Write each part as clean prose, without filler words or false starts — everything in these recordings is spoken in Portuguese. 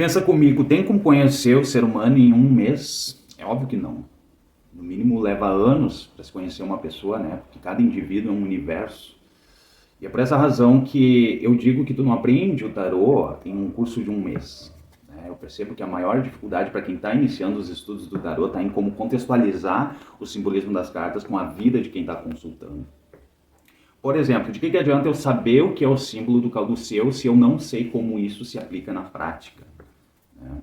Pensa comigo, tem como conhecer o ser humano em um mês? É óbvio que não. No mínimo leva anos para se conhecer uma pessoa, né? Porque cada indivíduo é um universo. E é por essa razão que eu digo que tu não aprende o tarô em um curso de um mês. Né? Eu percebo que a maior dificuldade para quem está iniciando os estudos do tarô está em como contextualizar o simbolismo das cartas com a vida de quem está consultando. Por exemplo, de que adianta eu saber o que é o símbolo do caduceu se eu não sei como isso se aplica na prática? Né?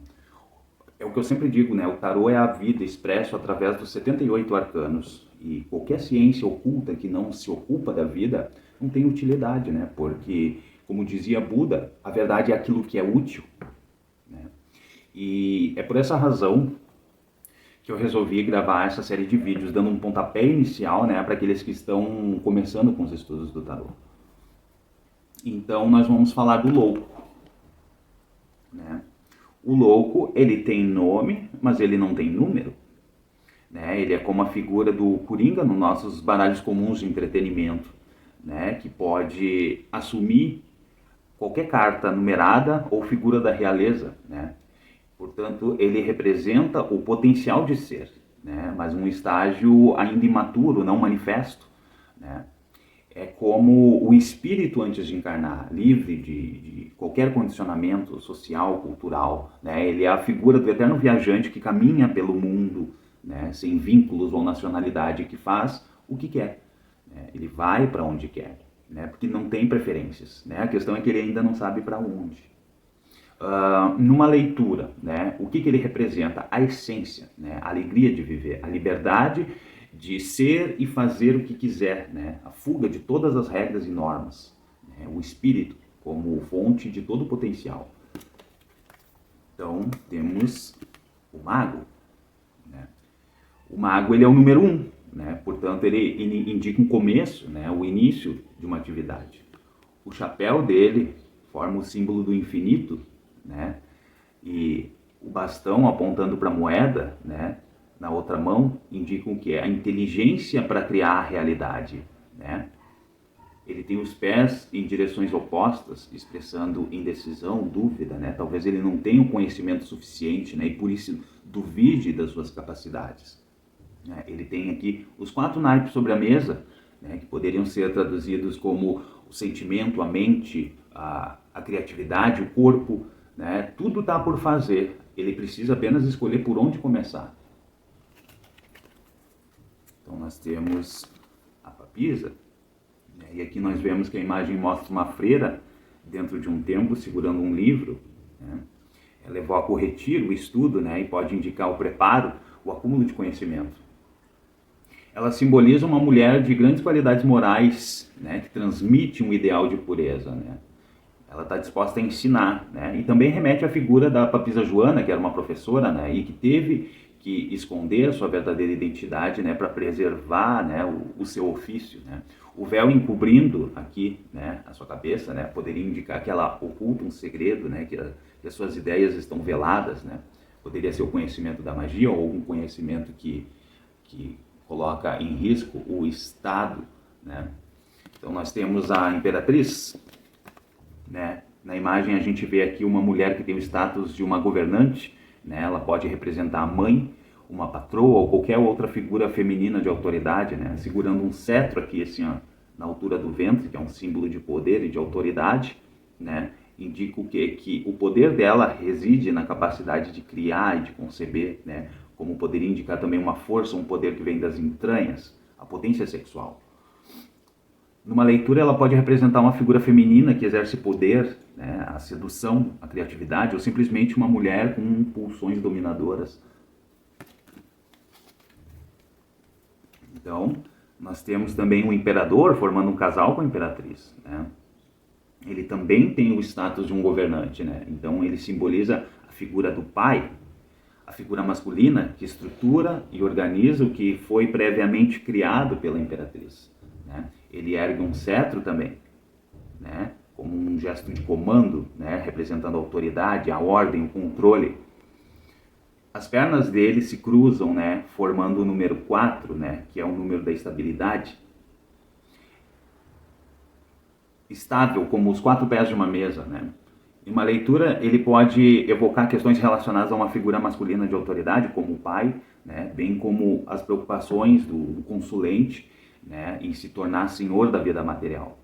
É o que eu sempre digo, né? O tarô é a vida expresso através dos 78 arcanos. E qualquer ciência oculta que não se ocupa da vida não tem utilidade, né? Porque, como dizia Buda, a verdade é aquilo que é útil. Né? E é por essa razão que eu resolvi gravar essa série de vídeos, dando um pontapé inicial, né, para aqueles que estão começando com os estudos do tarô. Então, nós vamos falar do louco. Né? O louco, ele tem nome, mas ele não tem número. Né? Ele é como a figura do Coringa nos nossos baralhos comuns de entretenimento, né? Que pode assumir qualquer carta numerada ou figura da realeza. Né? Portanto, ele representa o potencial de ser, né? Mas um estágio ainda imaturo, não manifesto. Né? É como o espírito antes de encarnar, livre de qualquer condicionamento social, cultural. Né? Ele é a figura do eterno viajante que caminha pelo mundo, né? Sem vínculos ou nacionalidade, que faz o que quer. Né? Ele vai para onde quer, né? Porque não tem preferências. Né? A questão é que ele ainda não sabe para onde. Numa leitura, né, o que ele representa? A essência, né, a alegria de viver, a liberdade de ser e fazer o que quiser, né, a fuga de todas as regras e normas, né, o espírito como fonte de todo o potencial. Então, temos o mago. Né? O mago, ele é o número 1, né? Portanto, ele indica um começo, né, o início de uma atividade. O chapéu dele forma o símbolo do infinito, né? E o bastão apontando para a moeda, né, na outra mão, indicam que é a inteligência para criar a realidade. Né? Ele tem os pés em direções opostas, expressando indecisão, dúvida. Né? Talvez ele não tenha o conhecimento suficiente, né, e por isso duvide das suas capacidades. Né? Ele tem aqui os 4 naipes sobre a mesa, né, que poderiam ser traduzidos como o sentimento, a mente, a criatividade, o corpo. Né? Tudo está por fazer, ele precisa apenas escolher por onde começar. Então nós temos a papisa, né? E aqui nós vemos que a imagem mostra uma freira dentro de um templo segurando um livro. Né? Ela evoca o retiro, o estudo, né? E pode indicar o preparo, o acúmulo de conhecimento. Ela simboliza uma mulher de grandes qualidades morais, né? Que transmite um ideal de pureza. Né? Ela está disposta a ensinar, né? E também remete à figura da papisa Joana, que era uma professora, né? E que teve que esconder a sua verdadeira identidade, né? Para preservar, né? o seu ofício. Né? O véu encobrindo aqui, né? A sua cabeça, né? Poderia indicar que ela oculta um segredo, né? Que as suas ideias estão veladas. Né? Poderia ser o conhecimento da magia ou algum conhecimento que coloca em risco o Estado. Né? Então nós temos a imperatriz. Né? Na imagem a gente vê aqui uma mulher que tem o status de uma governante, né? Ela pode representar a mãe, uma patroa ou qualquer outra figura feminina de autoridade, né? Segurando um cetro aqui assim, ó, na altura do ventre, que é um símbolo de poder e de autoridade. Né? Indica o quê? Que o poder dela reside na capacidade de criar e de conceber, né? Como poderia indicar também uma força, um poder que vem das entranhas, a potência sexual. Numa leitura, ela pode representar uma figura feminina que exerce poder, né, a sedução, a criatividade, ou simplesmente uma mulher com pulsões dominadoras. Então, nós temos também um imperador formando um casal com a imperatriz. Né? Ele também tem o status de um governante. Né? Então, ele simboliza a figura do pai, a figura masculina que estrutura e organiza o que foi previamente criado pela imperatriz. Né? Ele ergue um cetro também, né? Como um gesto de comando, né? Representando a autoridade, a ordem, o controle. As pernas dele se cruzam, né? Formando o número 4, né? Que é o número da estabilidade. Estável, como os 4 pés de uma mesa. Né? Em uma leitura, ele pode evocar questões relacionadas a uma figura masculina de autoridade, como o pai, né, bem como as preocupações do consulente, né, em se tornar senhor da vida material.